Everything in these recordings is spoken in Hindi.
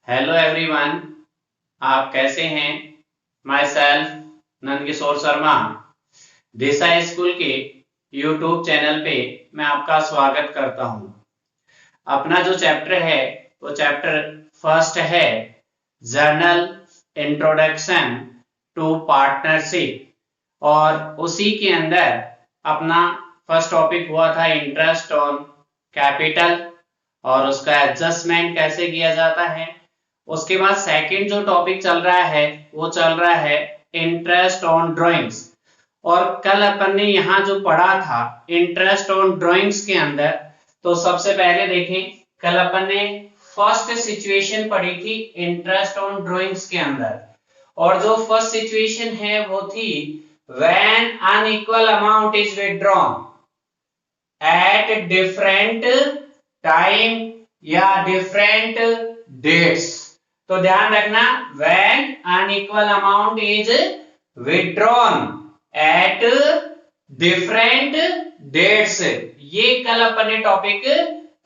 हेलो एवरीवन, आप कैसे हैं? Myself Nandkishore Sharma Disha school के यूट्यूब चैनल पे मैं आपका स्वागत करता हूं। अपना जो चैप्टर है वो चैप्टर फर्स्ट है, जर्नल इंट्रोडक्शन टू पार्टनरशिप, और उसी के अंदर अपना फर्स्ट टॉपिक हुआ था इंटरेस्ट ऑन कैपिटल और उसका एडजस्टमेंट कैसे किया जाता है। उसके बाद सेकंड जो टॉपिक चल रहा है वो चल रहा है इंटरेस्ट ऑन ड्राइंग्स। और कल अपन ने यहाँ जो पढ़ा था इंटरेस्ट ऑन ड्राइंग्स के अंदर, तो सबसे पहले देखें, कल अपन ने फर्स्ट सिचुएशन पढ़ी थी इंटरेस्ट ऑन ड्राइंग्स के अंदर, और जो फर्स्ट सिचुएशन है वो थी when unequal amount is withdrawn at different time या डिफरेंट डेट्स। तो ध्यान रखना, when unequal amount is withdrawn at different dates, ये कल अपन ने टॉपिक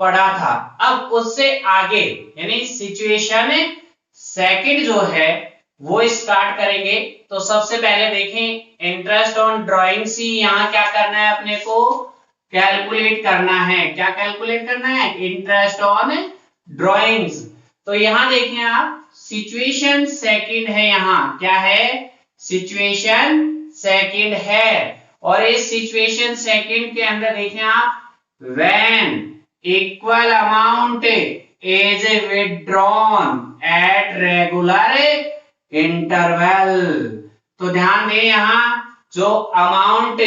पढ़ा था। अब उससे आगे यानी सिचुएशन सेकंड जो है वो स्टार्ट करेंगे। तो सबसे पहले देखें, इंटरेस्ट ऑन ड्राइंग्स ही यहाँ क्या करना है, अपने को कैलकुलेट करना है। क्या कैलकुलेट करना है? Interest on drawings. तो यहां देखें आप, सिचुएशन सेकंड है, यहां क्या है? सिचुएशन सेकंड है। और इस सिचुएशन सेकंड के अंदर देखें आप, when equal amount is withdrawn at regular interval. तो ध्यान दें, यहां जो अमाउंट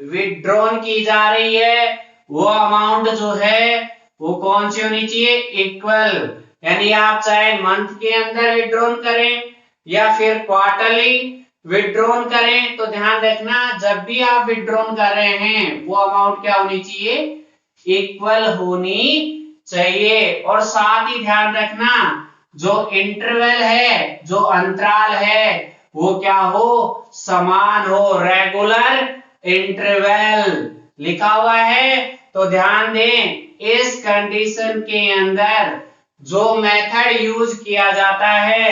विथड्रॉन की जा रही है वो अमाउंट जो है वो कौन सी होनी चाहिए? इक्वल। यानी आप चाहे मंथ के अंदर विथड्रॉन करें या फिर क्वार्टरली विथड्रॉन करें, तो ध्यान रखना जब भी आप विथड्रॉन कर रहे हैं वो अमाउंट क्या होनी चाहिए? इक्वल होनी चाहिए। और साथ ही ध्यान रखना जो इंटरवल है, जो अंतराल है, वो क्या हो? समान हो, रेगुलर इंटरवल लिखा हुआ है। तो ध्यान दें, इस कंडीशन के अंदर जो मेथड यूज किया जाता है,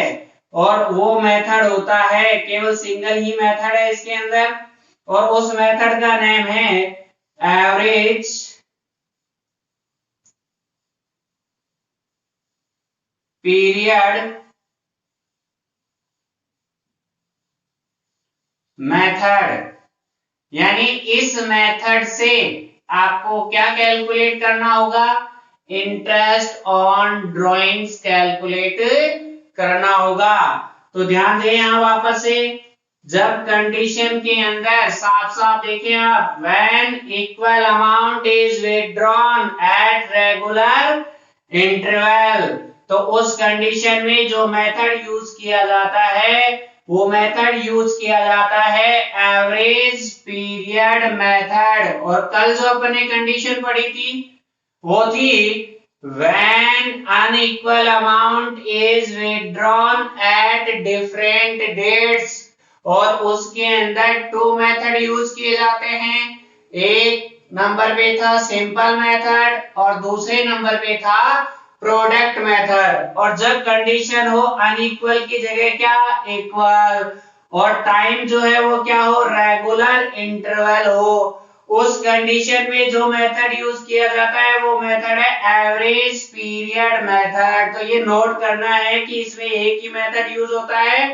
और वो मेथड होता है, केवल सिंगल ही मेथड है इसके अंदर, और उस मेथड का नेम है एवरेज पीरियड मेथड। यानी इस मेथड से आपको क्या कैलकुलेट करना होगा? इंटरेस्ट ऑन ड्राइंग्स कैलकुलेट करना होगा। तो ध्यान दें यहां वापस से, जब कंडीशन के अंदर साफ साफ देखें आप, when equal amount is withdrawn at regular interval, तो उस कंडीशन में जो मेथड यूज किया जाता है वो मेथड यूज किया जाता है एवरेज पीरियड मेथड। और कल जो अपने कंडीशन पढ़ी थी वो थी when unequal amount is withdrawn at different dates, और उसके अंदर टू मेथड यूज किए जाते हैं। एक नंबर पे था सिंपल मेथड और दूसरे नंबर पे था प्रोडक्ट मेथड। और जब कंडीशन हो अनइक्वल की जगह क्या? इक्वल, और टाइम जो है वो क्या हो? रेगुलर इंटरवल हो, उस कंडीशन में जो मेथड यूज किया जाता है वो मेथड है एवरेज पीरियड मेथड। तो ये नोट करना है कि इसमें एक ही मेथड यूज होता है,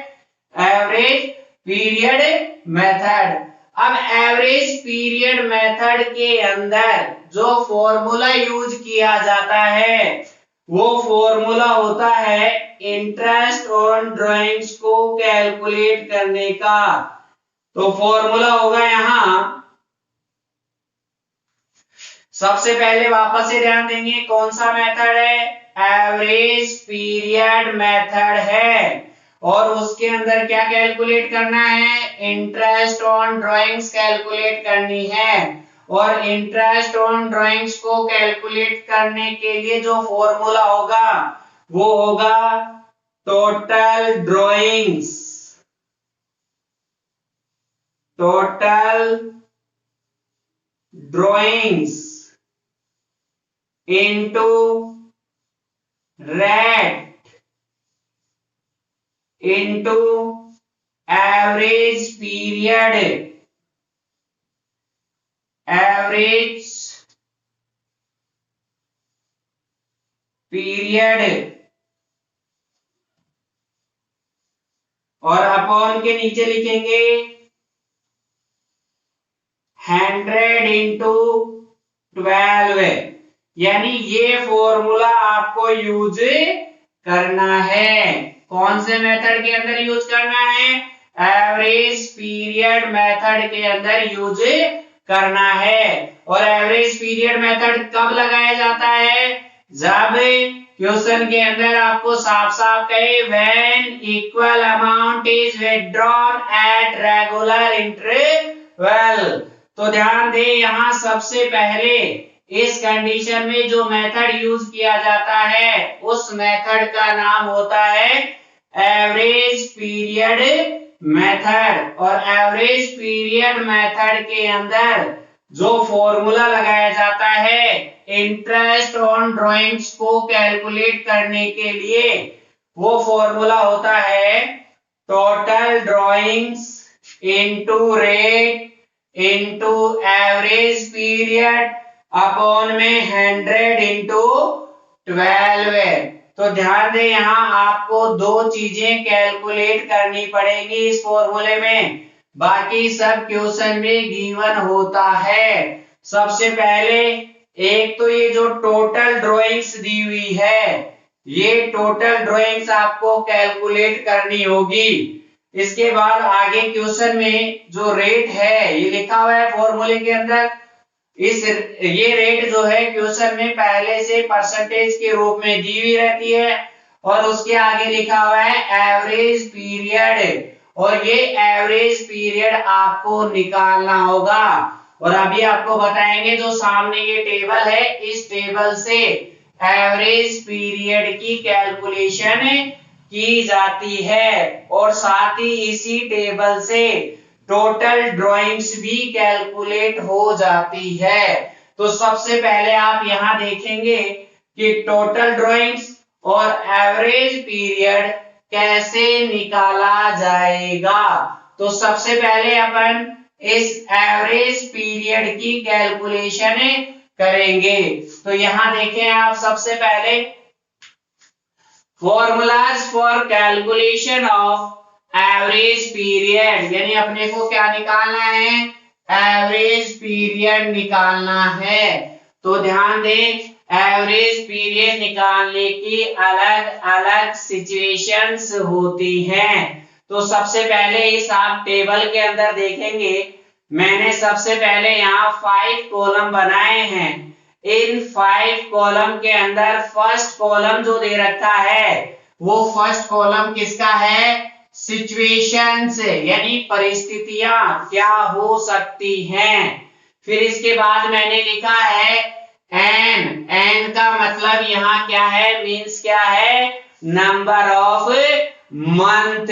एवरेज पीरियड मेथड। अब एवरेज पीरियड मेथड के अंदर जो फॉर्मूला यूज किया जाता है वो फॉर्मूला होता है इंटरेस्ट ऑन ड्राइंग्स को कैलकुलेट करने का। तो फॉर्मूला होगा यहां, सबसे पहले वापस से ध्यान देंगे कौन सा मेथड है? एवरेज पीरियड मेथड है। और उसके अंदर क्या कैलकुलेट करना है? इंटरेस्ट ऑन ड्राइंग्स कैलकुलेट करनी है। और इंटरेस्ट ऑन ड्राइंग्स को कैलकुलेट करने के लिए जो फॉर्मूला होगा वो होगा total drawings, total drawings into rate into average period, और अपॉन के नीचे लिखेंगे 100 इंटू 12। यानी ये फॉर्मूला आपको यूज करना है। कौन से मेथड के अंदर यूज करना है? एवरेज पीरियड मेथड के अंदर यूज करना है। और एवरेज पीरियड मेथड कब लगाया जाता है? जब क्वेश्चन के अंदर आपको साफ साफ कहे when equal amount is withdrawn at regular interval. तो ध्यान दे, यहाँ सबसे पहले इस कंडीशन में जो मेथड यूज किया जाता है उस मेथड का नाम होता है एवरेज पीरियड मेथड। और एवरेज पीरियड मेथड के अंदर जो फॉर्मूला लगाया जाता है इंटरेस्ट ऑन ड्राइंग्स को कैलकुलेट करने के लिए, वो फॉर्मूला होता है total drawings into rate into average period upon में 100 इंटू 12। तो ध्यान दे, यहाँ आपको दो चीजें कैलकुलेट करनी पड़ेगी इस फॉर्मूले में, बाकी सब क्वेश्चन में गिवन होता है। सबसे पहले एक तो ये जो टोटल ड्राइंग्स दी हुई है, ये टोटल ड्राइंग्स आपको कैलकुलेट करनी होगी। इसके बाद आगे क्वेश्चन में जो रेट है ये लिखा हुआ है फॉर्मूले के अंदर। ये रेट जो है क्वेश्चन में पहले से परसेंटेज के रूप में दी हुई रहती है, और उसके आगे लिखा हुआ है एवरेज पीरियड, और ये एवरेज पीरियड आपको निकालना होगा। और अभी आपको बताएंगे जो सामने ये टेबल है, इस टेबल से एवरेज पीरियड की कैलकुलेशन की जाती है, और साथ ही इसी टेबल से टोटल ड्राइंग्स भी कैलकुलेट हो जाती है। तो सबसे पहले आप यहां देखेंगे कि टोटल ड्राइंग्स और एवरेज पीरियड कैसे निकाला जाएगा। तो सबसे पहले अपन इस एवरेज पीरियड की कैलकुलेशन करेंगे। तो यहां देखें आप, सबसे पहले formulas for calculation of average period, यानी अपने को क्या निकालना है? एवरेज पीरियड निकालना है। तो ध्यान दें, एवरेज पीरियड निकालने की अलग अलग सिचुएशंस होती हैं। तो सबसे पहले इस आप टेबल के अंदर देखेंगे, मैंने सबसे पहले यहाँ 5 कॉलम बनाए हैं। इन 5 कॉलम के अंदर फर्स्ट कॉलम जो दे रखा है वो फर्स्ट कॉलम किसका है? सिचुएशंस, यानी परिस्थितियां क्या हो सकती हैं। फिर इसके बाद मैंने लिखा है एन का मतलब यहाँ क्या है? मीन्स क्या है? नंबर ऑफ मंथ,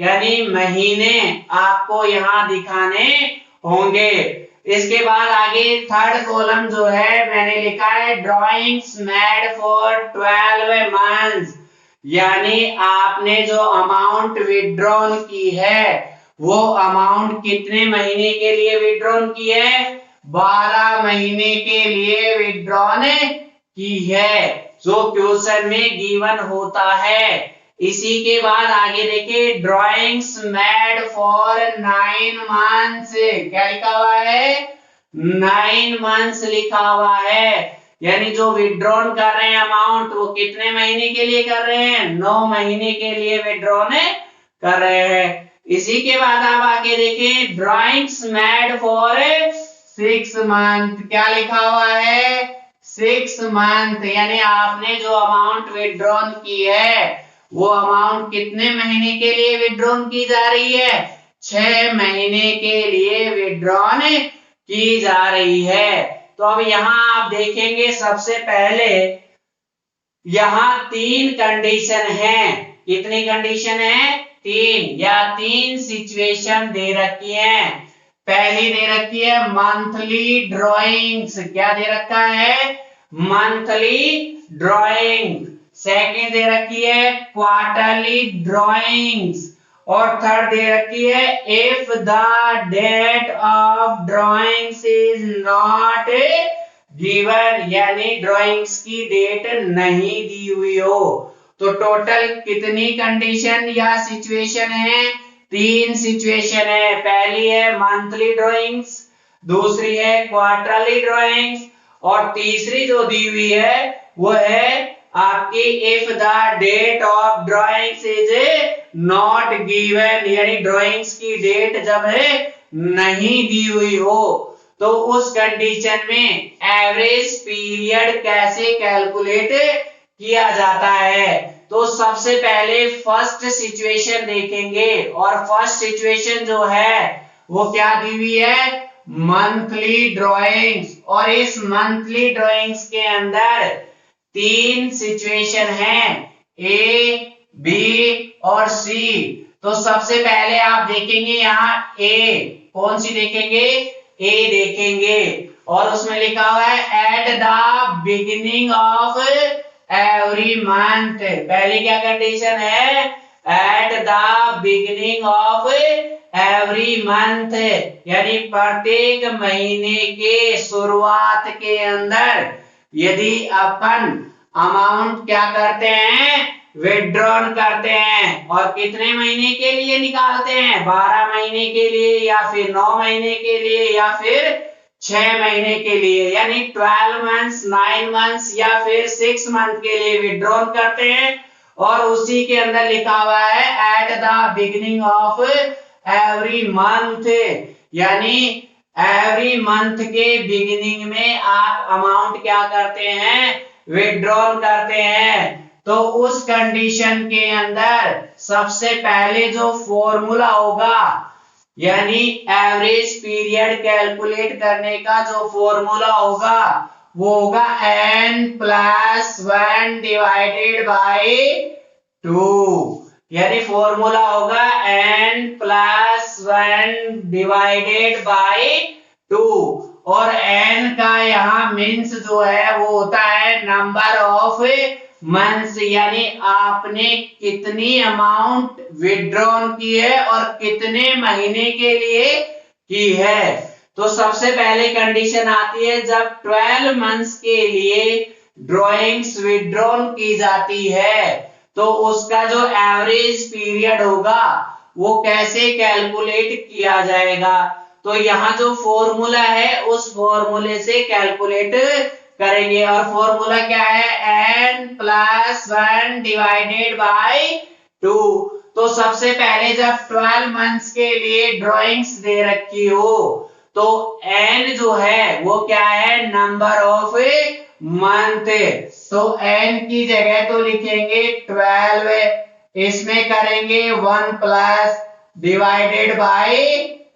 यानी महीने आपको यहाँ दिखाने होंगे। इसके बाद आगे थर्ड कॉलम जो है मैंने लिखा है ड्राइंग्स मेड फॉर 12 मंथ्स, यानी आपने जो अमाउंट विड्रॉन की है वो अमाउंट कितने महीने के लिए विड्रॉन की है? 12 महीने के लिए विड्रॉन की है, जो क्वेश्चन में गिवन होता है। इसी के बाद आगे देखिए ड्राइंग्स मेड फॉर 9 मंथ्स, क्या लिखा हुआ है? 9 मंथ्स लिखा हुआ है, यानी जो विड्रॉन कर रहे हैं अमाउंट वो कितने महीने के लिए कर रहे हैं? 9 महीने के लिए विड्रॉन कर रहे हैं। इसी के बाद आप आगे देखें ड्राइंग्स मेड फॉर 6 मंथ, क्या लिखा हुआ है? 6 मंथ, यानी आपने जो अमाउंट विड्रॉन की है वो अमाउंट कितने महीने के लिए विड्रॉन की जा रही है? 6 महीने के लिए विड्रॉन की जा रही है। तो अब यहाँ आप देखेंगे सबसे पहले यहाँ 3 कंडीशन है। कितनी कंडीशन है? 3, या 3 सिचुएशन दे रखी है। पहली दे रखी है मंथली ड्राइंग्स, क्या दे रखा है? Monthly drawing. सेकंड दे रखी है क्वार्टरली ड्राइंग्स, और थर्ड दे रखी है if the date of drawings is not given, यानी ड्राइंग्स की डेट नहीं दी हुई हो। तो टोटल कितनी कंडीशन या सिचुएशन है? 3 सिचुएशन है। पहली है मंथली ड्राइंग्स, दूसरी है क्वार्टरली ड्राइंग्स, और तीसरी जो दी हुई है वो है आपकी if the date of drawings is not given, यानी ड्राइंग्स की डेट जब है नहीं दी हुई हो। तो उस कंडीशन में एवरेज पीरियड कैसे कैलकुलेट किया जाता है? तो सबसे पहले फर्स्ट सिचुएशन देखेंगे, और फर्स्ट सिचुएशन जो है वो क्या दी हुई है? Monthly drawings. और इस मंथली ड्राइंग्स के अंदर 3 सिचुएशन हैं, ए, बी और सी। तो सबसे पहले आप देखेंगे यहाँ ए, कौन सी देखेंगे? ए देखेंगे, और उसमें लिखा हुआ है at the beginning of every month. पहली क्या कंडीशन है? At the beginning of every month, यानी प्रत्येक महीने के शुरुआत के अंदर यदि अपन अमाउंट क्या करते हैं? विड्रॉन करते हैं। और कितने महीने के लिए निकालते हैं? 12 महीने के लिए, या फिर 9 महीने के लिए, या फिर 6 महीने के लिए, यानी 12 मंथ्स, 9 मंथ्स या फिर 6 मंथ के लिए विड्रॉन करते हैं। और उसी के अंदर लिखा हुआ है at the beginning of every month, यानी एवरी मंथ के बिगिनिंग में आप अमाउंट क्या करते हैं? विड्रॉन करते हैं। तो उस कंडीशन के अंदर सबसे पहले जो फॉर्मूला होगा, यानी एवरेज पीरियड कैलकुलेट करने का जो फॉर्मूला होगा वो होगा n+1 डिवाइडेड बाय 2, यानी फॉर्मूला होगा n+1 डिवाइडेड बाय 2। और n का यहाँ मीन्स जो है वो होता है नंबर ऑफ मंथ्स, यानी आपने कितनी अमाउंट विड्रॉन की है और कितने महीने के लिए की है। तो सबसे पहले कंडीशन आती है जब 12 मंथ्स के लिए ड्राइंग्स विड्रॉन की जाती है, तो उसका जो एवरेज पीरियड होगा वो कैसे कैलकुलेट किया जाएगा? तो यहाँ जो फॉर्मूला है उस फॉर्मूले से कैलकुलेट करेंगे, और फॉर्मूला क्या है? n+1 divided by 2। तो सबसे पहले जब 12 मंथ्स के लिए ड्राइंग्स दे रखी हो तो n जो है वो क्या है? Number of month. तो n की जगह तो लिखेंगे 12, इसमें करेंगे 1+ डिवाइडेड बाय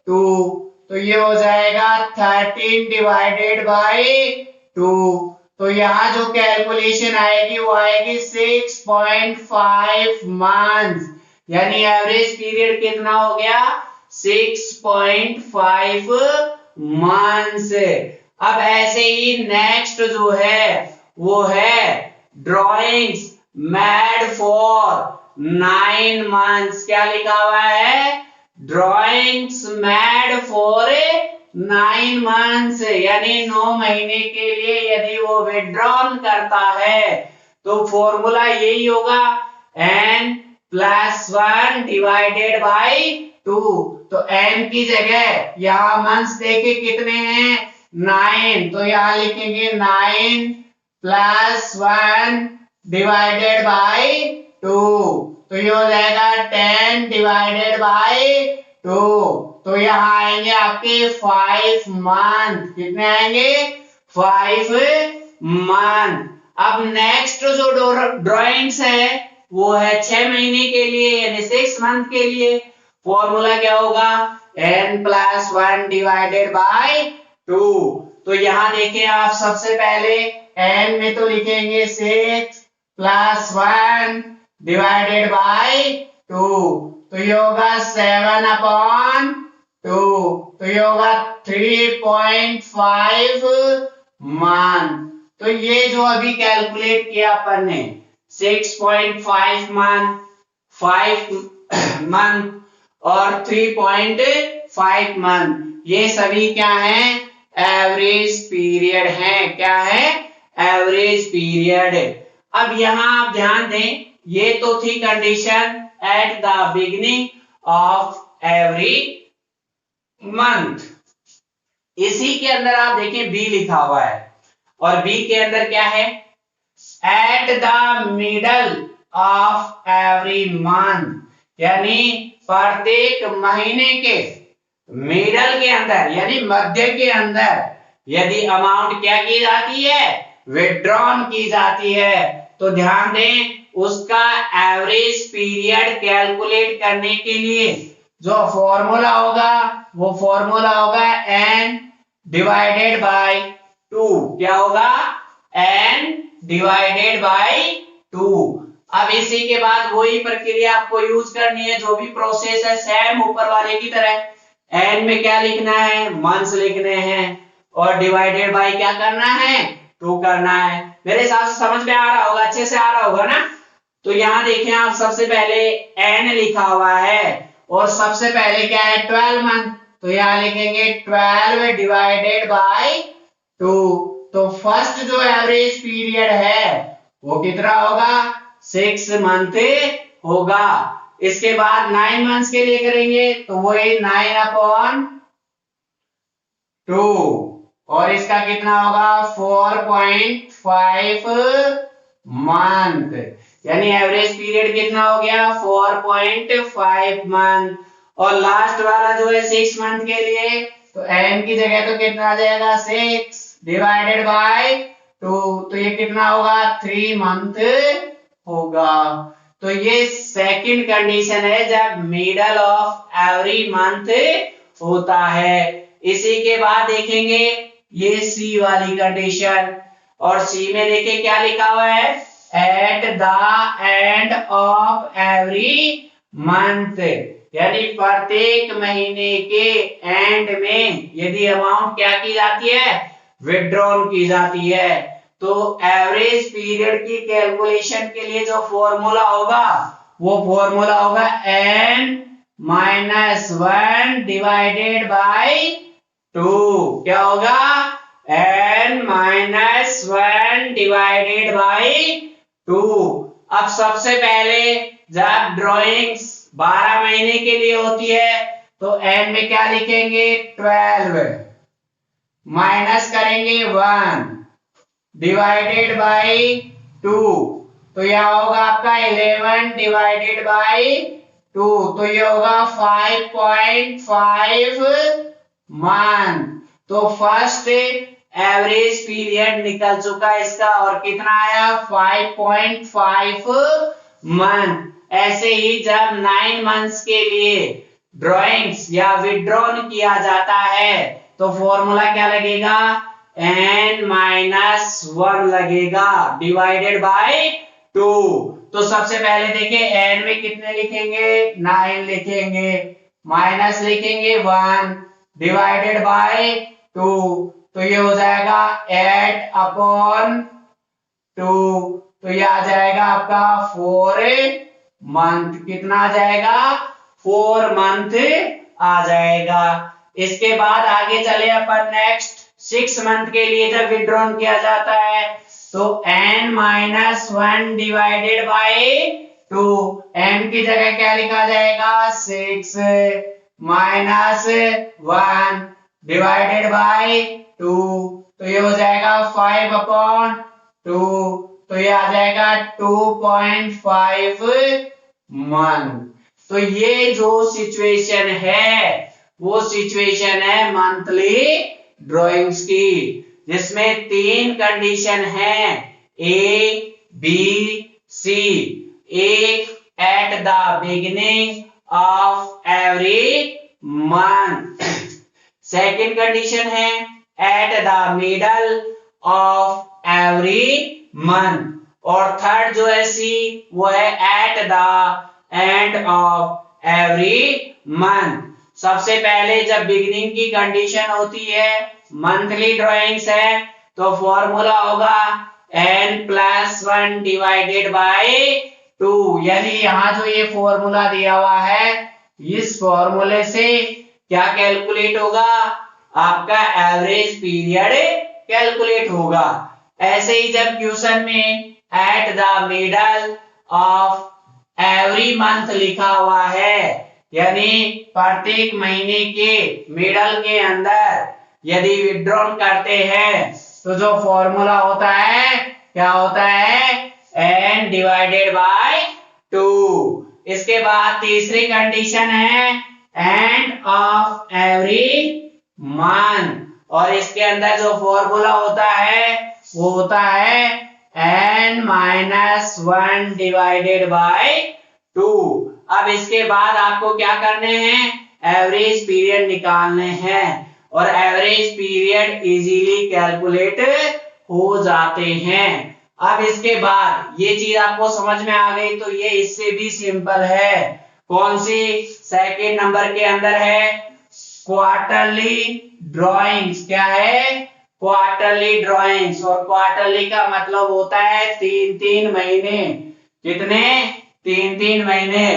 2, तो ये हो जाएगा 13 डिवाइडेड बाय 2। तो यहाँ जो कैलकुलेशन आएगी वो आएगी 6.5 मंथ्स, यानी एवरेज पीरियड कितना हो गया? 6.5 मंथ्स। अब ऐसे ही नेक्स्ट जो है वो है ड्राइंग्स मेड फॉर 9 मंथ्स। क्या लिखा हुआ है? ड्राइंग्स मेड फॉर 9 मंथ्स, यानी 9 महीने के लिए यदि वो विड्रॉन करता है तो फॉर्मूला यही होगा n+1 डिवाइडेड बाय 2। तो n की जगह यहाँ मंथ्स देखे कितने हैं? 9, तो यहाँ लिखेंगे 9+1 डिवाइडेड बाय 2, तो ये हो जाएगा 10 डिवाइडेड बाय 2। तो यहाँ आएंगे आपके 5 मंथ। कितने आएंगे? 5 मंथ। अब नेक्स्ट जो ड्राइंग्स है वो है 6 महीने के लिए, यानी 6 मंथ के लिए। फॉर्मूला क्या होगा? n+1 divided by 2। तो यहाँ देखिए आप सबसे पहले n में तो लिखेंगे 6+1 डिवाइडेड बाय 2, तो ये होगा 7/2, तो ये होगा 3.5 मंथ। तो ये जो अभी कैलकुलेट किया अपन ने 6.5 मंथ, 5 मंथ और 3.5 मंथ, ये सभी क्या है? एवरेज पीरियड है। क्या है? Average period. अब यहां आप ध्यान दें, ये तो थी condition at the beginning of every month. इसी के अंदर आप देखें बी लिखा हुआ है, और बी के अंदर क्या है? At the middle of every month, यानी प्रत्येक महीने के मिडल के अंदर यानी मध्य के अंदर यदि अमाउंट क्या की जाती है? विड्रॉन की जाती है। तो ध्यान दें, उसका एवरेज पीरियड कैलकुलेट करने के लिए जो फॉर्मूला होगा वो फॉर्मूला होगा n डिवाइडेड बाय 2। क्या होगा? n divided by 2। अब इसी के बाद वही प्रक्रिया आपको यूज करनी है, जो भी प्रोसेस है सेम ऊपर वाले की तरह। n में क्या लिखना है? मंथ्स लिखने हैं, और डिवाइडेड बाय क्या करना है? 2 करना है। मेरे हिसाब से समझ में आ रहा होगा, अच्छे से आ रहा होगा ना? तो यहाँ देखें आप, सबसे पहले n लिखा हुआ है और सबसे पहले क्या है? 12 मंथ। तो यहाँ लिखेंगे 12 डिवाइडेड बाय 2। तो फर्स्ट जो एवरेज पीरियड है वो कितना होगा? 6 मंथ होगा। इसके बाद 9 मंथ्स के लिए करेंगे तो वो 9/2, और इसका कितना होगा? 4.5 मंथ, यानी एवरेज पीरियड कितना हो गया? 4.5 मंथ। और लास्ट वाला जो है 6 मंथ के लिए, तो n की जगह तो कितना आ जाएगा? 6 डिवाइडेड बाय 2। तो ये कितना होगा? 3 मंथ होगा। तो ये सेकंड कंडीशन है जब मिडल ऑफ एवरी मंथ होता है। इसी के बाद देखेंगे ये सी वाली कंडीशन, और सी में देखिए क्या लिखा हुआ है? At the end of every month, यानी प्रत्येक महीने के एंड में यदि अमाउंट क्या की जाती है? विड्रॉन की जाती है। तो एवरेज पीरियड की कैलकुलेशन के लिए जो फॉर्मूला होगा वो फॉर्मूला होगा n-1 डिवाइडेड बाय 2। क्या होगा? n-1 divided by 2। अब सबसे पहले जब ड्राइंग्स 12 महीने के लिए होती है तो n में क्या लिखेंगे? 12 माइनस करेंगे 1 डिवाइडेड बाय 2। तो यह होगा आपका 11 डिवाइडेड बाय 2। तो ये होगा 5.5 मंथ। तो फर्स्ट एवरेज पीरियड निकल चुका इसका, और कितना आया? 5.5 मंथ। ऐसे ही जब 9 मंथ्स के लिए ड्राइंग्स या विड्रॉन किया जाता है तो फॉर्मूला क्या लगेगा? n-1 लगेगा डिवाइडेड बाय 2। तो सबसे पहले देखिए n में कितने लिखेंगे? 9 लिखेंगे, माइनस लिखेंगे 1 डिवाइडेड बाय 2। तो ये हो जाएगा 8/2। तो ये आ जाएगा आपका 4 मंथ। कितना आ जाएगा? 4 मंथ आ जाएगा। इसके बाद आगे चले अपन नेक्स्ट 6 मंथ के लिए जब विड्रॉन किया जाता है तो n-1 डिवाइडेड बाय 2। n की जगह क्या लिखा जाएगा? 6 माइनस 1 डिवाइडेड बाय 2। तो ये हो जाएगा 5/2। तो ये आ जाएगा 2.5 मंथ। तो ये जो सिचुएशन है वो सिचुएशन है मंथली ड्राइंग्स की, जिसमें 3 कंडीशन है A B C. A at the beginning of every month, second condition है at the middle of every month, और थर्ड जो है सी वो है at the end of every month. सबसे पहले जब बिगिनिंग की कंडीशन होती है, मंथली ड्राइंग्स है, तो फॉर्मूला होगा n प्लस 1 डिवाइडेड बाय 2। यानी यहाँ जो ये फॉर्मूला दिया हुआ है, इस फॉर्मूले से क्या कैलकुलेट होगा, आपका एवरेज पीरियड कैलकुलेट होगा। ऐसे ही जब क्वेश्चन में eight the middle of every month लिखा हुआ है, यानी प्रत्येक महीने के मिडल के अंदर यदि विड्रॉल करते हैं तो जो फॉर्मूला होता है क्या होता है, n डिवाइडेड बाय 2। इसके बाद तीसरी कंडीशन है एंड ऑफ एवरी मंथ, और इसके अंदर जो फॉर्मूला होता है वो होता है n माइनस 1 डिवाइडेड बाय 2। अब इसके बाद आपको क्या करने हैं, एवरेज पीरियड निकालने हैं, और एवरेज पीरियड इजीली कैलकुलेट हो जाते हैं। अब इसके बाद ये चीज आपको समझ में आ गई, तो ये इससे भी सिंपल है। कौन सी, सेकेंड नंबर के अंदर है क्वार्टरली ड्राइंग्स। क्या है, क्वार्टरली ड्राइंग्स, और क्वार्टरली का मतलब होता है 3-3 महीने। कितने, 3-3 महीने।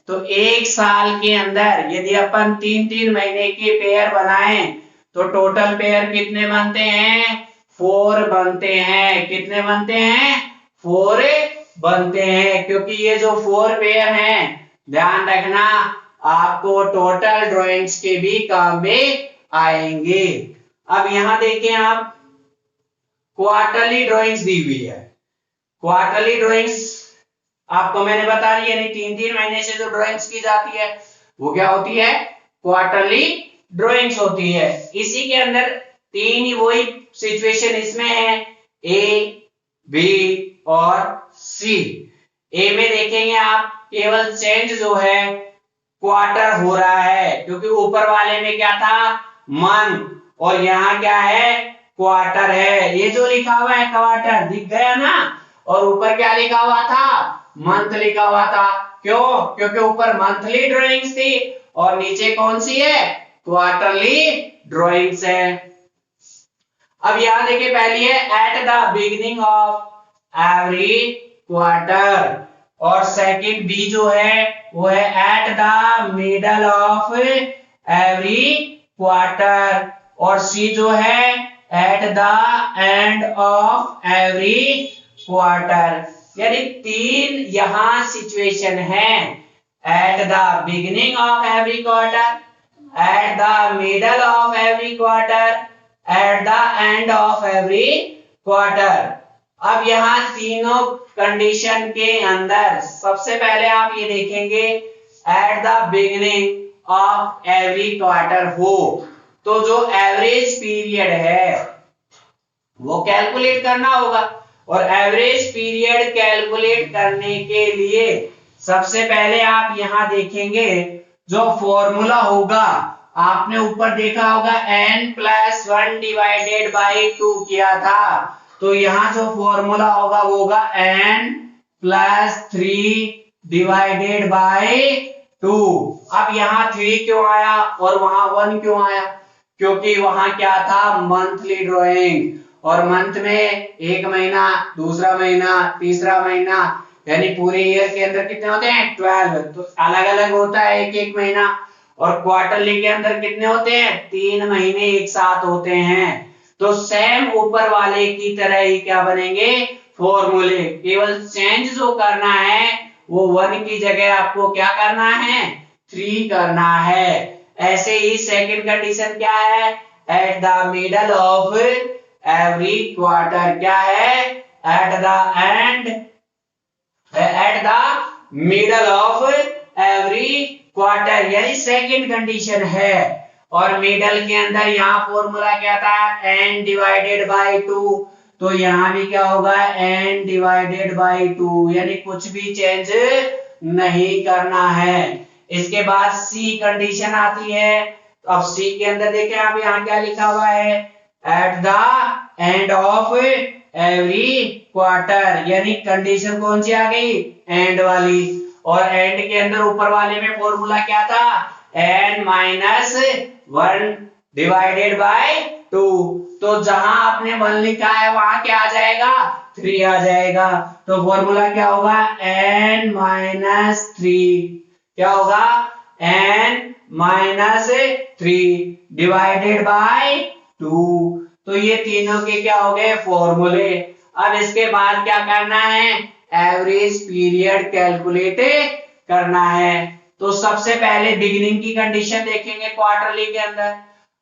तो एक साल के अंदर यदि अपन 3-3 महीने के पेयर बनाएं तो टोटल पेयर कितने बनते हैं, 4 बनते हैं। कितने बनते हैं, 4 बनते हैं, क्योंकि ये जो 4 पेयर हैं, ध्यान रखना आपको टोटल ड्राइंग्स के भी काम में आएंगे। अब यहां देखें आप, क्वार्टरली ड्राइंग्स दी हुई है। क्वार्टरली ड्राइंग्स आपको मैंने बता दी, यानी 3-3 महीने से जो ड्राइंग्स की जाती है वो क्या होती है, क्वार्टरली ड्राइंग्स होती है। इसी के अंदर तीन ही वही सिचुएशन इसमें है, ए, बी और सी। ए में देखेंगे आप, केवल चेंज जो है क्वार्टर हो रहा है, क्योंकि ऊपर वाले में क्या था, मंथ, और यहाँ क्या है, क्वार्टर है। ये जो लिखा हुआ है क्वार्टर दिख गया ना, और ऊपर क्या लिखा हुआ था, मंथ लिखा हुआ था। क्यों, क्योंकि ऊपर मंथली ड्राइंग्स थी और नीचे कौन सी है, क्वार्टरली ड्राइंग्स है। अब यहां देखिए, पहली है at the beginning of every quarter, और सेकंड बी जो है वो है at the middle of every quarter, और सी जो है at the end of every quarter. यानी तीन यहां सिचुएशन है, at the beginning of every quarter, eight the middle of every quarter, eight the end of every quarter. अब यहाँ तीनों कंडीशन के अंदर सबसे पहले आप ये देखेंगे eight the beginning of every quarter हो तो जो एवरेज पीरियड है वो कैलकुलेट करना होगा, और एवरेज पीरियड कैलकुलेट करने के लिए सबसे पहले आप यहां देखेंगे जो फॉर्मूला होगा, आपने ऊपर देखा होगा n प्लस 1 डिवाइडेड बाई 2 किया था, तो यहाँ जो फॉर्मूला होगा वो होगा n प्लस 3 डिवाइडेड बाई 2। अब यहाँ 3 क्यों आया और वहां 1 क्यों आया, क्योंकि वहां क्या था, मंथली ड्राइंग, और मंथ में एक महीना, दूसरा महीना, तीसरा महीना, यानी पूरे ईयर के अंदर कितने होते हैं, 12, तो अलग अलग होता है एक एक महीना। और क्वार्टरली के अंदर कितने होते हैं, 3 महीने एक साथ होते हैं। तो सेम ऊपर वाले की तरह ही क्या बनेंगे, फॉर्मूले, केवल चेंज जो करना है वो 1 की जगह आपको क्या करना है, 3 करना है। ऐसे ही सेकंड कंडीशन क्या है, at the middle of every quarter, क्या है, at the and, eight the middle of every quarter, यानी सेकंड कंडीशन है। और मिडल के अंदर यहाँ फॉर्मूला क्या था, n डिवाइडेड बाई 2, तो यहाँ भी क्या होगा, n डिवाइडेड बाई 2, यानी कुछ भी चेंज नहीं करना है। इसके बाद सी कंडीशन आती है, अब सी के अंदर देखें आप, यहाँ क्या लिखा हुआ है, at the end of every quarter, यानी कंडीशन कौन सी आ गई, एंड वाली, और एंड के अंदर ऊपर वाले में फॉर्मूला क्या था, n माइनस 1 डिवाइडेड बाय 2। तो जहां आपने 1 लिखा है वहां क्या आ जाएगा, 3 आ जाएगा। तो फॉर्मूला क्या होगा, n माइनस 3, क्या होगा, n माइनस 3 डिवाइडेड बाय 2। तो ये तीनों के क्या हो गए, फॉर्मूले। अब इसके बाद क्या करना है, एवरेज पीरियड कैलकुलेट करना है। तो सबसे पहले बिगिनिंग की कंडीशन देखेंगे क्वार्टरली के अंदर।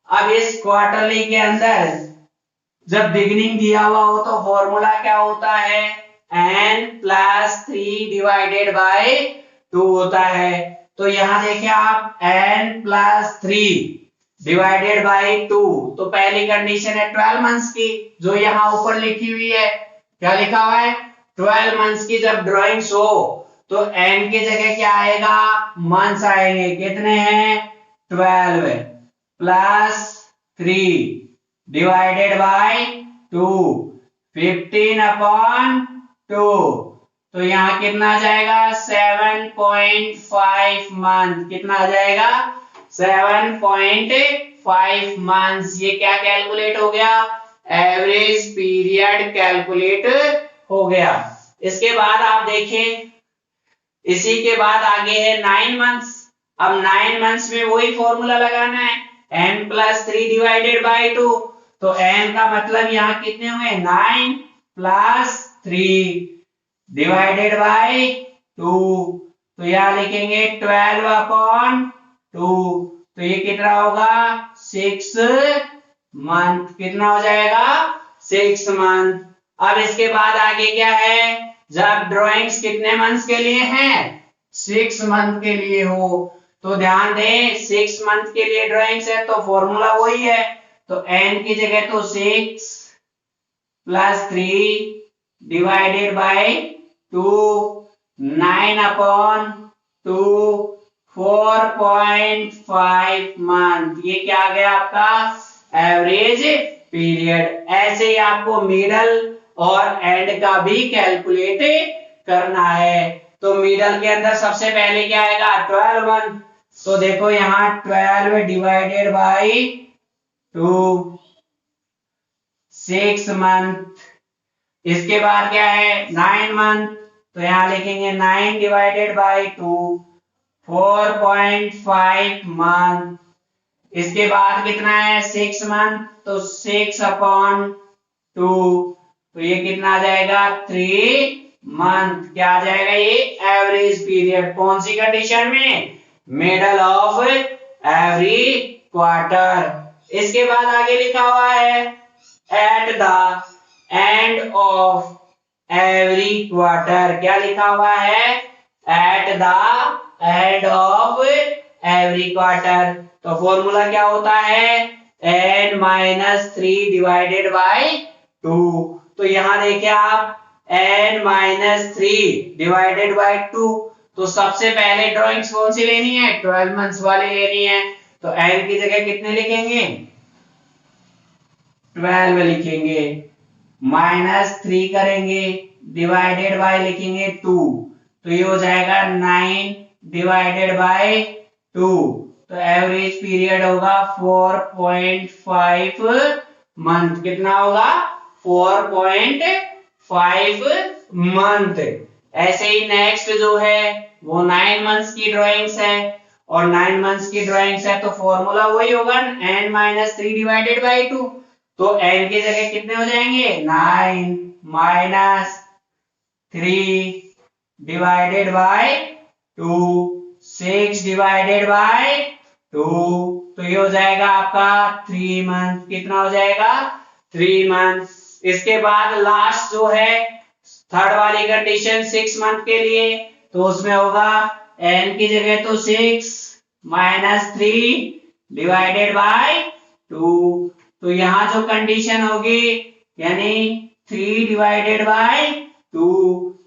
अब इस क्वार्टरली के अंदर जब बिगिनिंग दिया हुआ हो तो फॉर्मूला क्या होता है, n प्लस 3 डिवाइडेड बाय 2 होता है। तो यहां देखिए आप n प्लस 3 डिवाइडेड बाय 2, तो पहली कंडीशन है 12 मंथ्स की, जो यहाँ ऊपर लिखी हुई है। क्या लिखा हुआ है, 12 मंथ्स की जब ड्राइंग्स हो तो n की जगह क्या आएगा, मंथ्स आएंगे। कितने हैं, 12 प्लस 3 डिवाइडेड बाय 2, 15 अपॉन 2। तो यहाँ कितना आ जाएगा, 7.5 मंथ। कितना आ जाएगा, 7.5 मंथ्स। ये क्या कैलकुलेट हो गया, एवरेज पीरियड कैलकुलेट हो गया। इसके बाद आप देखें, इसी के बाद आगे है 9 मंथ्स। अब 9 मंथ्स में वही फॉर्मूला लगाना है, n प्लस 3 डिवाइडेड बाय 2। तो n का मतलब यहाँ कितने हुए, 9 प्लस 3 डिवाइडेड बाय 2। तो यहाँ लिखेंगे 12 अपॉन 2। तो ये कितना होगा, 6 मंथ। कितना हो जाएगा, 6 मंथ। अब इसके बाद आगे क्या है, जब ड्राइंग्स कितने मंथ्स के लिए हैं, 6 मंथ के लिए हो, तो ध्यान दें 6 मंथ के लिए ड्राइंग्स है तो फॉर्मूला वही है। तो n की जगह तो 6 plus 3 divided by 2, 9 upon 2, 4.5 month. ये क्या आ गया आपका, एवरेज पीरियड। ऐसे ही आपको मिडल और एंड का भी कैलकुलेट करना है। तो मिडल के अंदर सबसे पहले क्या आएगा, 12 मंथ। तो देखो यहाँ 12 डिवाइडेड बाय 2, 6 मंथ। इसके बाद क्या है, 9 मंथ। तो यहाँ लिखेंगे 9 डिवाइडेड बाय 2, 4.5 मंथ। इसके बाद कितना है, 6 मंथ। तो 6 अपॉन 2, तो ये कितना आ जाएगा, 3 मंथ। क्या आ जाएगा, ये एवरेज पीरियड। कौन सी कंडीशन में, मिडल ऑफ एवरी क्वार्टर। इसके बाद आगे लिखा हुआ है, at the end of every quarter. क्या लिखा हुआ है, at the end of every quarter. तो फॉर्मूला क्या होता है, n माइनस 3 डिवाइडेड बाय 2। तो यहां देखिए आप n माइनस 3 डिवाइडेड बाय 2। तो सबसे पहले ड्राइंग्स कौन सी लेनी है, 12 मंथ्स वाली लेनी है। तो n की जगह कितने लिखेंगे, 12 लिखेंगे, माइनस 3 करेंगे, डिवाइडेड बाय लिखेंगे 2। तो ये हो जाएगा 9 डिवाइडेड बाय 2। तो एवरेज पीरियड होगा 4.5 मंथ। कितना होगा, 4.5 मंथ। ऐसे ही नेक्स्ट जो है वो 9 मंथ्स की ड्राइंग्स है, और 9 मंथ्स की ड्राइंग्स है तो फॉर्मूला वही होगा, n माइनस 3 डिवाइडेड बाय 2। तो n की जगह कितने हो जाएंगे, 9 minus 3 divided by 2, 6 divided by 2। तो ये हो जाएगा आपका 3 मंथ। कितना हो जाएगा, 3 मंथ। इसके बाद लास्ट जो है थर्ड वाली कंडीशन 6 मंथ के लिए, तो उसमें होगा n की जगह तो 6 माइनस 3 डिवाइडेड बाय 2। तो यहाँ जो कंडीशन होगी यानी 3 डिवाइडेड बाय 2,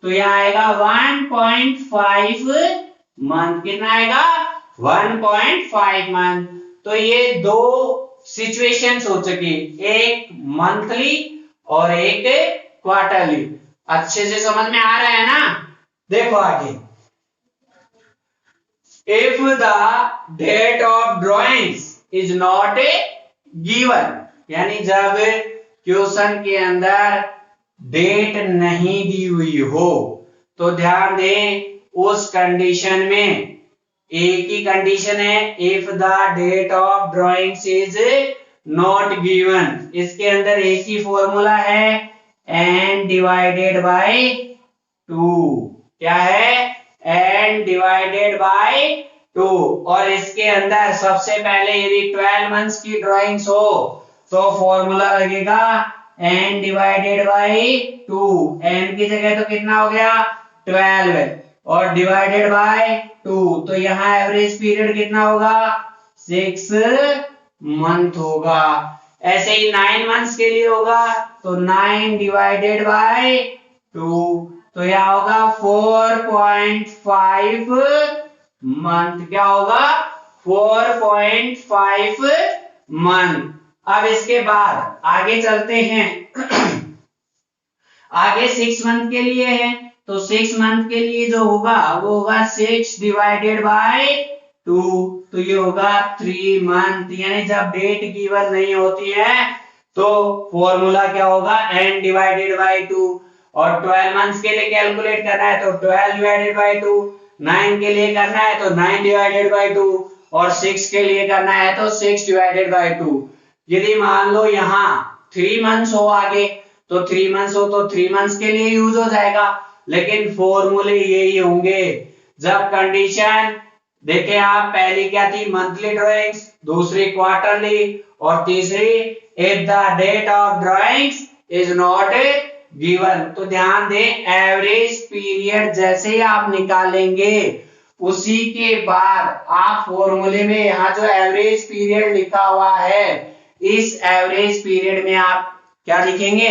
तो यहाँ आएगा 1.5 मंथ। कितना आएगा, 1.5 मंथ। तो ये दो सिचुएशंस हो चुकी, एक मंथली और एक क्वार्टरली। अच्छे से समझ में आ रहा है ना। देखो आगे, if the date of drawings is not given, यानी जब क्वेश्चन के अंदर डेट नहीं दी हुई हो, तो ध्यान दें उस कंडीशन में एक ही कंडीशन है, if the date of drawings is not given. इसके अंदर एक ही फॉर्मूला है, n डिवाइडेड बाय 2। क्या है? n divided by 2। और इसके अंदर सबसे पहले यदि 12 मंथ्स की ड्राइंग्स हो तो फॉर्मूला लगेगा n डिवाइडेड बाय 2। n की जगह तो कितना हो गया? 12 और डिवाइडेड बाय 2, तो यहाँ एवरेज पीरियड कितना होगा? 6 मंथ होगा। ऐसे ही 9 मंथ्स के लिए होगा तो 9 डिवाइडेड बाय 2, तो यहाँ होगा 4.5 मंथ। क्या होगा? 4.5 मंथ। अब इसके बाद आगे चलते हैं आगे 6 मंथ के लिए है, तो 6 मंथ के लिए जो होगा वो होगा 6 डिवाइडेड बाय 2, तो ये होगा 3 मंथ। यानी जब डेट गिवन नहीं होती है तो फॉर्मूला क्या होगा? n divided by 2। और 12 मंथ्स के लिए कैलकुलेट करना है तो 12 डिवाइडेड बाय 2, 9 के लिए करना है तो 9 डिवाइडेड बाय 2, और 6 के लिए करना है तो 6 डिवाइडेड बाय 2। यदि मान लो यहाँ 3 मंथ्स हो आगे, तो 3 मंथ्स हो तो 3 मंथ्स के लिए यूज हो जाएगा, लेकिन फॉर्मूले यही होंगे जब कंडीशन देखें आप। पहली क्या थी? मंथली ड्राइंग्स, दूसरी क्वार्टरली, और तीसरी if the date of drawings is not given. तो ध्यान दें एवरेज पीरियड जैसे ही आप निकालेंगे उसी के बाद आप फॉर्मूले में यहाँ जो एवरेज पीरियड लिखा हुआ है, इस एवरेज पीरियड में आप क्या लिखेंगे?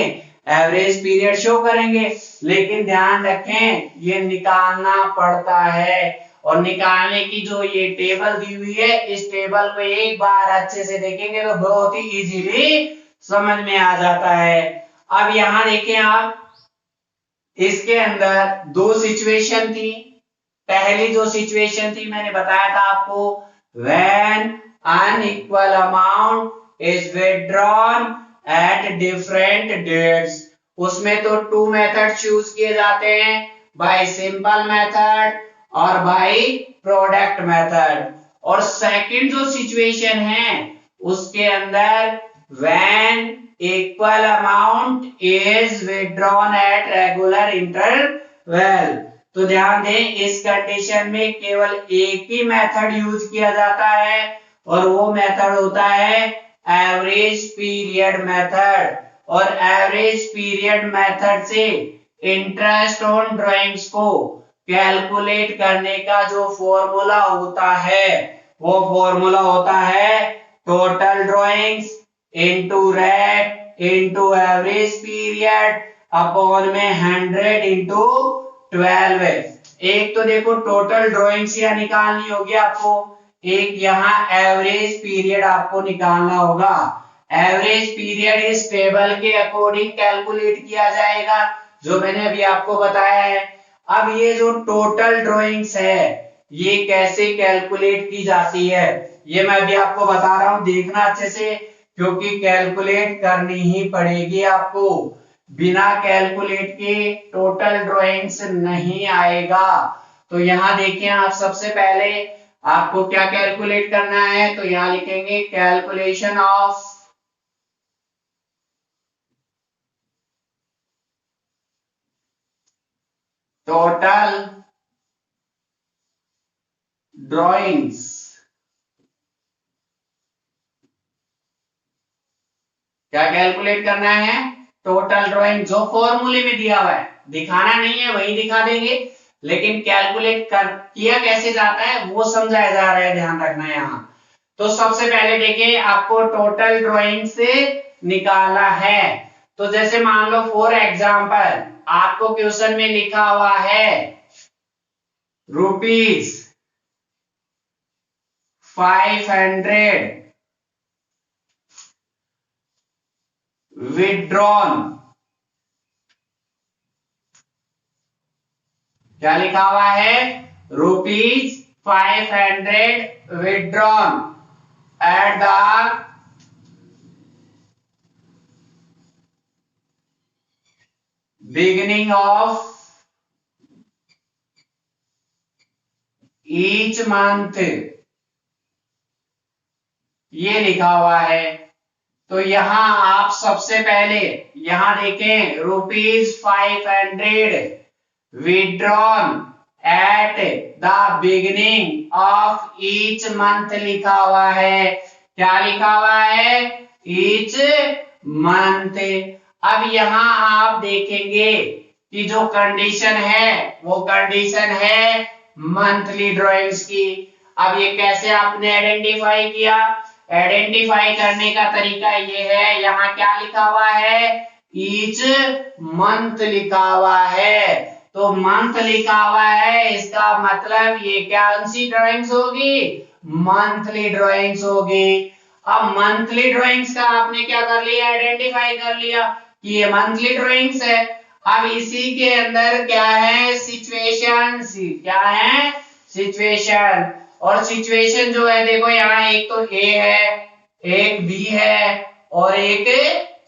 एवरेज पीरियड शो करेंगे। लेकिन ध्यान रखें ये निकालना पड़ता है, और निकालने की जो ये टेबल दी हुई है, इस टेबल को एक बार अच्छे से देखेंगे तो बहुत ही इजीली समझ में आ जाता है। अब यहाँ देखें आप, इसके अंदर दो सिचुएशन थी। पहली जो सिचुएशन थी मैंने बताया था आपको, when unequal amount is withdrawn at different dates, उसमें तो 2 मेथड चूज किए जाते हैं, बाय सिंपल मेथड और बाय प्रोडक्ट मेथड। और सेकंड जो सिचुएशन है उसके अंदर when equal amount is withdrawn at regular interval। तो ध्यान दें इस कंडीशन में केवल एक ही मेथड यूज किया जाता है, और वो मेथड होता है एवरेज पीरियड मेथड। और एवरेज पीरियड मेथड से इंटरेस्ट ऑन ड्राइंग्स को कैलकुलेट करने का जो फॉर्मूला होता है वो फॉर्मूला होता है total drawings into rate into average period upon में 100 इनटू 12। एक तो देखो टोटल ड्राइंग्स या निकालनी होगी आपको, एक यहाँ एवरेज पीरियड आपको निकालना होगा। एवरेज पीरियड इस टेबल के अकॉर्डिंग कैलकुलेट किया जाएगा जो मैंने अभी आपको बताया है। अब ये जो टोटल ड्राइंग्स है ये कैसे कैलकुलेट की जाती है ये मैं अभी आपको बता रहा हूं, देखना अच्छे से, क्योंकि कैलकुलेट करनी ही पड़ेगी आपको। बिना कैलकुलेट के टोटल ड्राइंग्स नहीं आएगा। तो यहाँ देखिए आप, सबसे पहले आपको क्या कैलकुलेट करना है, तो यहाँ लिखेंगे कैलकुलेशन ऑफ टोटल ड्राइंग्स। क्या कैलकुलेट करना है? टोटल ड्राइंग, जो फॉर्मूले में दिया हुआ है, दिखाना नहीं है वही दिखा देंगे, लेकिन कैलकुलेट किया कैसे जाता है वो समझाया जा रहा है, ध्यान रखना है यहाँ। तो सबसे पहले देखिए आपको टोटल ड्राइंग से निकाला है, तो जैसे मान लो फॉर एग्जांपल आपको क्वेश्चन में लिखा हुआ है ₹500 विड्रॉन। क्या लिखा हुआ है? ₹500 withdrawn eight the beginning of each month, ये लिखा हुआ है। तो यहां आप सबसे पहले यहां देखें ₹500 withdrawn eight the beginning of each month लिखा हुआ है। क्या लिखा हुआ है? Each month. अब यहां आप देखेंगे कि जो कंडीशन है वो कंडीशन है मंथली ड्राइंग्स की। अब ये कैसे आपने आइडेंटिफाई किया? आइडेंटिफाई करने का तरीका ये है, यहाँ क्या लिखा हुआ है? ईच मंथ लिखा हुआ है। तो मंथ लिखा हुआ है, इसका मतलब ये कौन सी ड्राइंग्स होगी? मंथली ड्राइंग्स होगी। अब मंथली ड्राइंग्स का आपने क्या कर लिया? आइडेंटिफाई कर लिया कि ये मंथली ड्राइंग्स है। अब इसी के अंदर क्या है? सिचुएशन। क्या है? सिचुएशन। और सिचुएशन जो है देखो यहाँ एक तो ए है, एक बी है और एक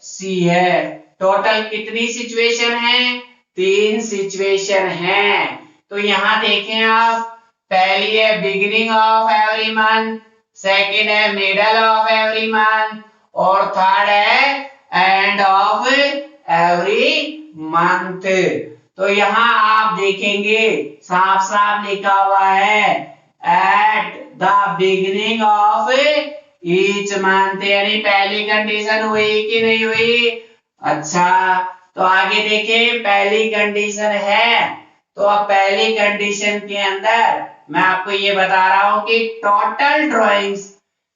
सी है। टोटल कितनी सिचुएशन है? 3 सिचुएशन है। तो यहाँ देखें आप, पहली है beginning of every month, second है मिडल ऑफ एवरी मंथ और थर्ड है एंड ऑफ एवरी मंथ। तो यहाँ आप देखेंगे साफ साफ लिखा हुआ है at the beginning of each month, यानी पहली कंडीशन हुई कि नहीं हुई? अच्छा, तो आगे देखिए पहली कंडीशन है। तो अब पहली कंडीशन के अंदर मैं आपको ये बता रहा हूं कि टोटल ड्राइंग्स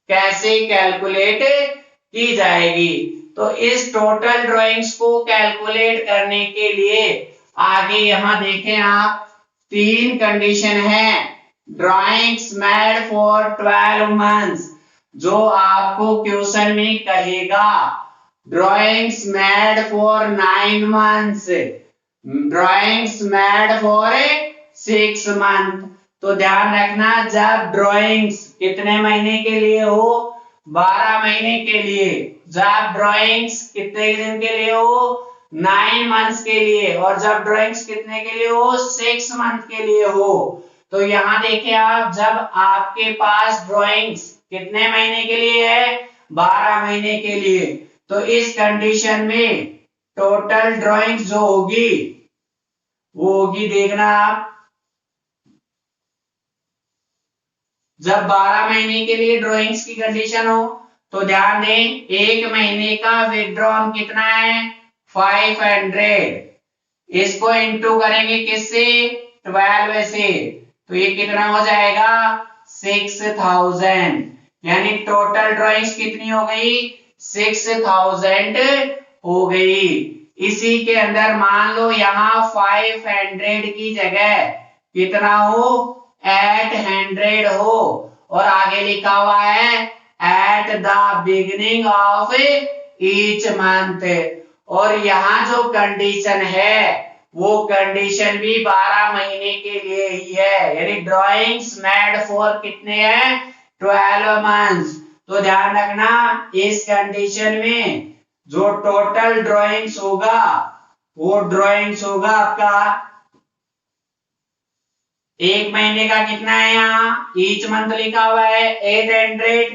कैसे कैलकुलेट की जाएगी। तो इस टोटल ड्राइंग्स को कैलकुलेट करने के लिए आगे यहां देखें आप 3 कंडीशन है। ड्राइंग्स मेड फॉर 12 मंथ्स, जो आपको क्वेश्चन में कहेगा drawings made for 9 months, drawings made for 6 month. तो ध्यान रखना, जब ड्राइंग्स कितने महीने के लिए हो? 12 महीने के लिए। जब ड्राइंग्स कितने दिन के लिए हो? 9 मंथ्स के लिए। और जब ड्राइंग्स कितने के लिए हो? 6 मंथ के लिए हो। तो यहाँ देखिए आप, जब आपके पास ड्राइंग्स कितने महीने के लिए है? 12 महीने के लिए। तो इस कंडीशन में टोटल ड्राइंग्स जो होगी वो होगी, देखना आप, जब 12 महीने के लिए ड्राइंग्स की कंडीशन हो तो ध्यान दें एक महीने का विड्रॉन कितना है? 500। इसको इंटू करेंगे किससे? 12 से। तो ये कितना हो जाएगा? 6000। यानी टोटल ड्राइंग्स कितनी हो गई? 6000 हो गई। इसी के अंदर मान लो यहाँ 500 की जगह कितना हो? 800 हो। और आगे लिखा हुआ है at the beginning of each month. और यहाँ जो कंडीशन है वो कंडीशन भी 12 महीने के लिए ही है, यानी ड्राइंग्स मेड फॉर कितने हैं? 12 मंथ्स। तो ध्यान रखना, इस कंडीशन में जो टोटल ड्राइंग्स होगा वो ड्राइंग्स होगा आपका एक महीने का कितना है? यहाँ ईच मंथ लिखा हुआ है 800।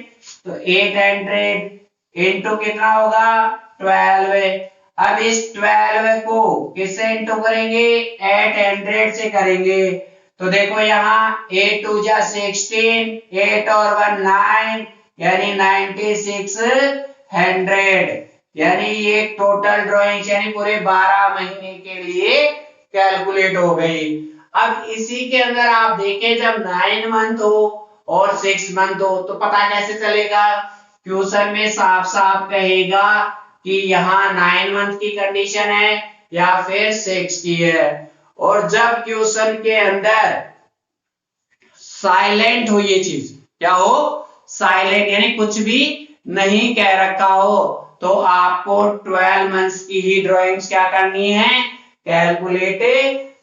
तो 800 इंटू कितना होगा? 12। अब इस 12 को किससे इंटू करेंगे? 800 से करेंगे। तो देखो यहाँ 8 2 जा 16, 8 और 1 9, यानी 9600। यानी ये टोटल ड्राइंग यानी पूरे 12 महीने के लिए कैलकुलेट हो गई। अब इसी के अंदर आप देखें, जब 9 मंथ हो और 6 मंथ हो तो पता कैसे चलेगा? क्वेश्चन में साफ साफ कहेगा कि यहाँ 9 मंथ की कंडीशन है या फिर 6 की है। और जब क्वेश्चन के अंदर साइलेंट हो, ये चीज क्या हो? साइलेंट, यानी कुछ भी नहीं कह रखा हो, तो आपको 12 मंथ्स की ही ड्राइंग्स क्या करनी है? कैलकुलेट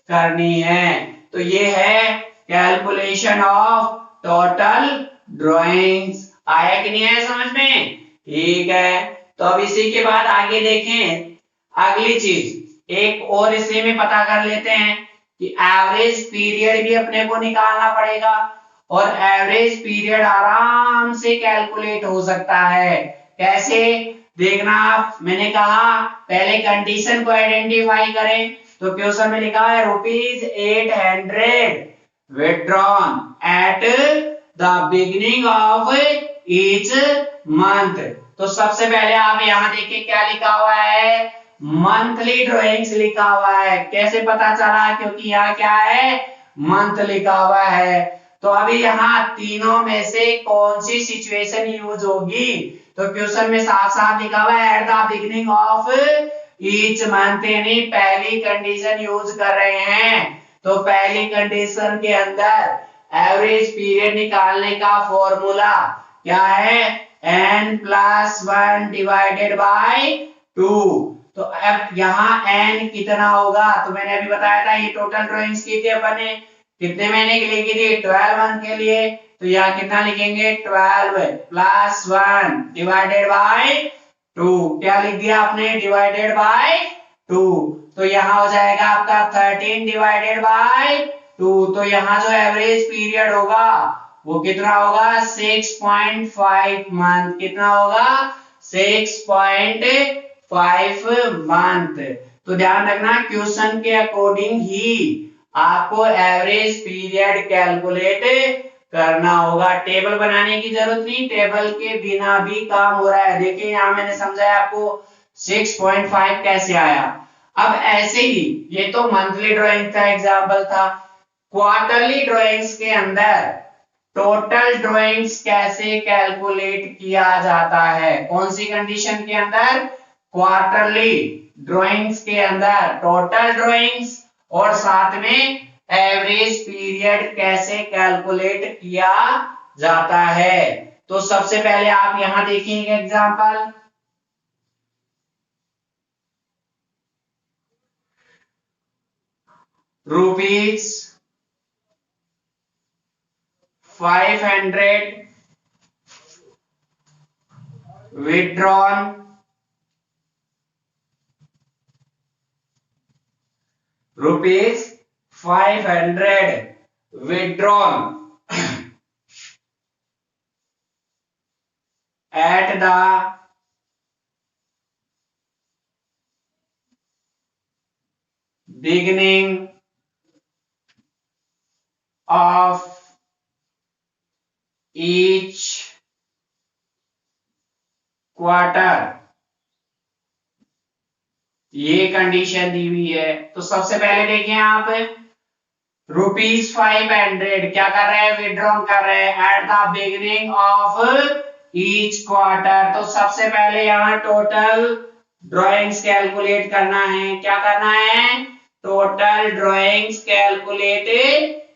करनी है। तो ये है कैलकुलेशन ऑफ टोटल ड्राइंग्स। आया कि नहीं आया समझ में? ठीक है। तो अब इसी के बाद आगे देखें अगली चीज, एक और इसी में पता कर लेते हैं कि एवरेज पीरियड भी अपने को निकालना पड़ेगा, और एवरेज पीरियड आराम से कैलकुलेट हो सकता है। कैसे देखना आप, मैंने कहा पहले कंडीशन को आइडेंटिफाई करें, तो क्वेश्चन में लिखा है ₹800 withdrawn at the beginning of each month। तो सबसे पहले आप यहाँ देखिए क्या लिखा हुआ है, मंथली ड्रॉइंग्स लिखा हुआ है। कैसे पता चला, क्योंकि यहाँ क्या है, मंथ लिखा हुआ है। तो अभी यहाँ तीनों में से कौन सी सिचुएशन यूज होगी, तो क्वेश्चन में साफ साफ लिखा हुआ है at the beginning of each month, यानी पहली कंडीशन यूज कर रहे हैं। तो पहली कंडीशन के अंदर एवरेज पीरियड निकालने का फॉर्मूला क्या है, n+1 डिवाइडेड बाय 2। तो अब यहाँ n कितना होगा, तो मैंने अभी बताया था ये टोटल ड्राइंग्स की थी अपन ने, कितने महीने के लिए की थी, 12 मंथ के लिए। तो यहाँ कितना लिखेंगे, 12+1 डिवाइडेड बाय 2। क्या लिख दिया आपने, डिवाइडेड बाय 2। तो यहाँ हो जाएगा आपका 13 डिवाइडेड बाय 2। तो यहाँ जो एवरेज पीरियड होगा वो कितना होगा, 6.5 मंथ। कितना होगा, 6.5 मंथ। तो ध्यान रखना क्वेश्चन के अकॉर्डिंग ही आपको एवरेज पीरियड कैलकुलेट करना होगा। टेबल बनाने की जरूरत नहीं, टेबल के बिना भी काम हो रहा है। देखिए यहाँ मैंने समझाया आपको 6.5 कैसे आया। अब ऐसे ही, ये तो मंथली ड्राइंग का एग्जाम्पल था, क्वार्टरली ड्राइंग्स के अंदर टोटल ड्राइंग्स कैसे कैलकुलेट किया जाता है, कौन सी कंडीशन के अंदर, क्वार्टरली ड्राइंग्स के अंदर टोटल ड्राइंग्स और साथ में एवरेज पीरियड कैसे कैलकुलेट किया जाता है। तो सबसे पहले आप यहां देखेंगे example, ₹500 withdrawn ₹500 withdrawn at the beginning of each quarter. ये कंडीशन दी हुई है। तो सबसे पहले देखिए आप, ₹500 क्या कर रहे हैं, विड्रॉ कर रहे हैं eight the beginning of each quarter. तो सबसे पहले यहाँ टोटल ड्राइंग्स कैलकुलेट करना है। क्या करना है, टोटल ड्राइंग्स कैलकुलेट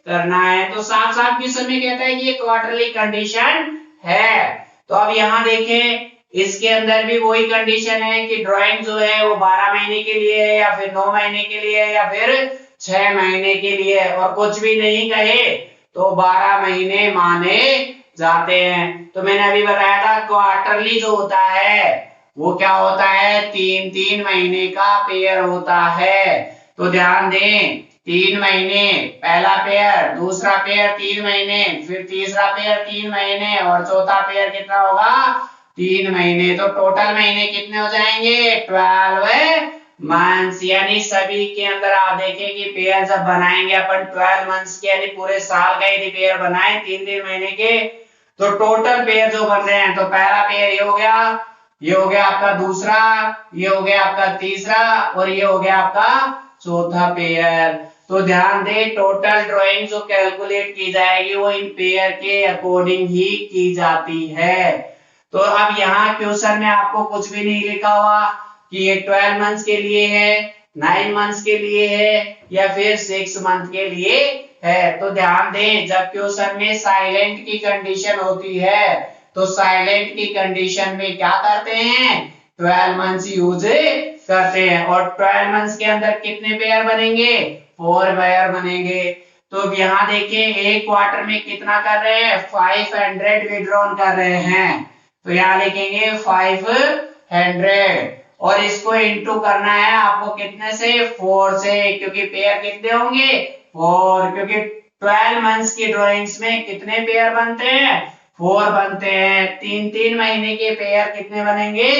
करना है। तो साफ साफ क्वेश्चन में कहता है कि ये क्वार्टरली कंडीशन है। तो अब यहाँ देखें, इसके अंदर भी वही कंडीशन है कि ड्राइंग जो है वो 12 महीने के लिए है, या फिर 9 महीने के लिए है, या फिर 6 महीने के लिए, और कुछ भी नहीं कहे तो 12 महीने माने जाते हैं। तो मैंने अभी बताया था क्वार्टरली जो होता है वो क्या होता है, 3-3 महीने का पेयर होता है। तो ध्यान दें, 3 महीने पहला पेयर, दूसरा पेयर 3 महीने, फिर तीसरा पेयर 3 महीने, और चौथा पेयर कितना होगा, 3 महीने। तो टोटल महीने कितने हो जाएंगे, 12 मंथ्स। यानी सभी के अंदर आप देखें कि पेयर जब बनाएंगे अपन 12 मंथ्स के, यानी पूरे साल का यदि पेयर बनाए 3-3 महीने के, तो टोटल पेयर जो बन रहे हैं, तो पहला पेयर ये हो गया, ये हो गया आपका दूसरा, ये हो गया आपका तीसरा, और ये हो गया आपका चौथा पेयर। तो ध्यान दें, टोटल ड्राइंग जो कैलकुलेट की जाएगी वो इन पेयर के अकॉर्डिंग ही की जाती है। तो अब यहाँ क्वेश्चन में आपको कुछ भी नहीं लिखा हुआ कि ये 12 मंथ्स के लिए है, 9 मंथ्स के लिए है, या फिर 6 मंथ के लिए है। तो ध्यान दें, जब क्वेश्चन में साइलेंट की कंडीशन होती है तो साइलेंट की कंडीशन में क्या करते हैं, 12 मंथ्स यूज करते हैं। और 12 मंथ्स के अंदर कितने पेयर बनेंगे, 4 पेयर बनेंगे। तो यहाँ देखिए, एक क्वार्टर में कितना कर रहे हैं, 500 विड्रॉन कर रहे हैं। तो यहाँ लिखेंगे 500, और इसको इंटू करना है आपको कितने से, 4 से, क्योंकि पेयर कितने होंगे, 4, क्योंकि 12 मंथ्स की ड्राइंग्स में कितने पेयर बनते हैं, 4 बनते हैं। 3-3 महीने के पेयर कितने बनेंगे,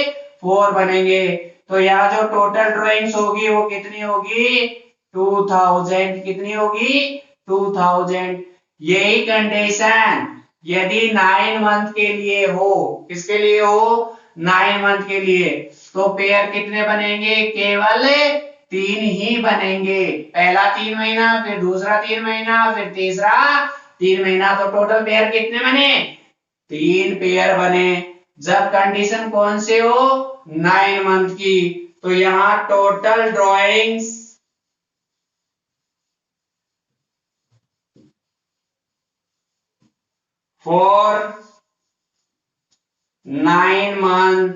4 बनेंगे। तो यहाँ जो टोटल ड्राइंग्स होगी वो कितनी होगी, 2000, कितनी होगी, 2000। यही कंडीशन यदि 9 मंथ के लिए हो, किसके लिए हो, 9 मंथ के लिए, तो पेयर कितने बनेंगे, केवल 3 ही बनेंगे। पहला 3 महीना, फिर दूसरा 3 महीना, फिर तीसरा 3 महीना, तो टोटल पेयर कितने बने, 3 पेयर बने। जब कंडीशन कौन से हो, 9 मंथ की। तो यहां टोटल ड्राइंग्स फॉर 9 मंथ,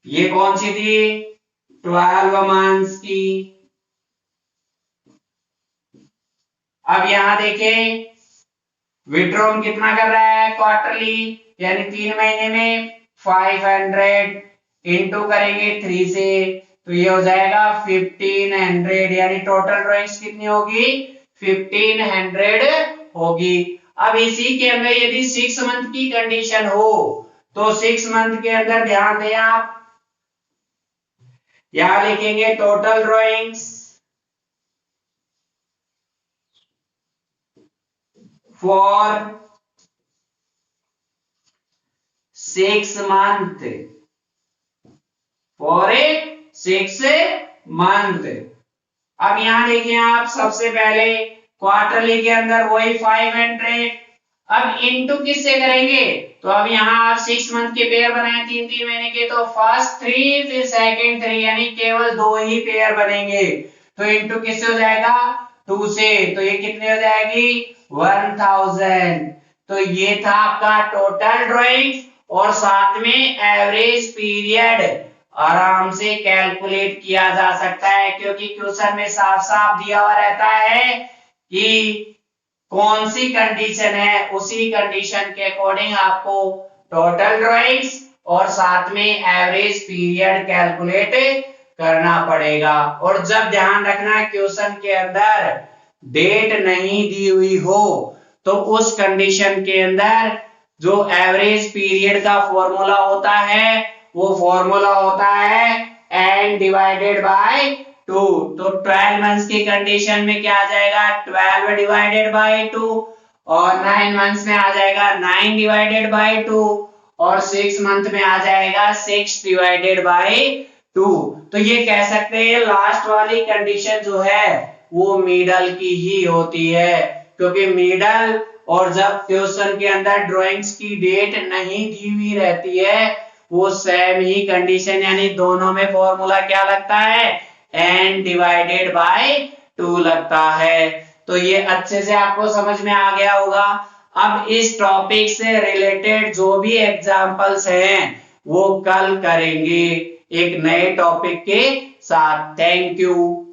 ये कौन सी थी, 12 मंथ्स की। अब यहां देखें विड्रॉन कितना कर रहा है, क्वार्टरली, यानी 3 महीने में 500 इंटू करेंगे 3 से, तो ये हो जाएगा 1500, यानी टोटल ड्राइंग्स कितनी होगी, 1500 होगी। अब इसी के अंदर यदि 6 मंथ की कंडीशन हो, तो 6 मंथ के अंदर ध्यान दें आप, यहां लिखेंगे total drawings for 6 month, for 6 month. अब यहां देखिए आप, सबसे पहले क्वार्टरली के अंदर वही 500, अब इनटू किससे करेंगे, तो अब यहाँ आप 6 मंथ के पेयर बनाए 3-3 महीने के, तो फर्स्ट 3 फिर सेकंड 3, यानी केवल 2 ही पेयर बनेंगे। तो इनटू किससे हो जाएगा, 2 से, तो ये कितने हो जाएगी, 1000। तो ये था आपका टोटल ड्राइंग्स, और साथ में एवरेज पीरियड आराम से कैलकुलेट किया जा सकता है, क्योंकि क्वेश्चन में साफ साफ दिया हुआ रहता है कि कौन सी कंडीशन है, उसी कंडीशन के अकॉर्डिंग आपको टोटल ड्राइंग्स और साथ में एवरेज पीरियड कैलकुलेट करना पड़ेगा। और जब ध्यान रखना क्वेश्चन के अंदर डेट नहीं दी हुई हो, तो उस कंडीशन के अंदर जो एवरेज पीरियड का फॉर्मूला होता है, वो फॉर्मूला होता है n डिवाइडेड बाय 2। तो 12 मंथ्स की कंडीशन में क्या आ जाएगा, 12 डिवाइडेड बाय 2, और 9 मंथ्स में आ जाएगा 9 डिवाइडेड बाय 2, और 6 मंथ में आ जाएगा 6 डिवाइडेड बाय 2। तो ये कह सकते हैं लास्ट वाली कंडीशन जो है वो मिडल की ही होती है, क्योंकि मिडल और जब क्वेश्चन के अंदर ड्राइंग्स की डेट नहीं दी हुई रहती है, वो सेम ही कंडीशन, यानी दोनों में फॉर्मूला क्या लगता है, n डिवाइडेड बाय 2 लगता है। तो ये अच्छे से आपको समझ में आ गया होगा। अब इस टॉपिक से रिलेटेड जो भी एग्जांपल्स हैं वो कल करेंगे एक नए टॉपिक के साथ। Thank you.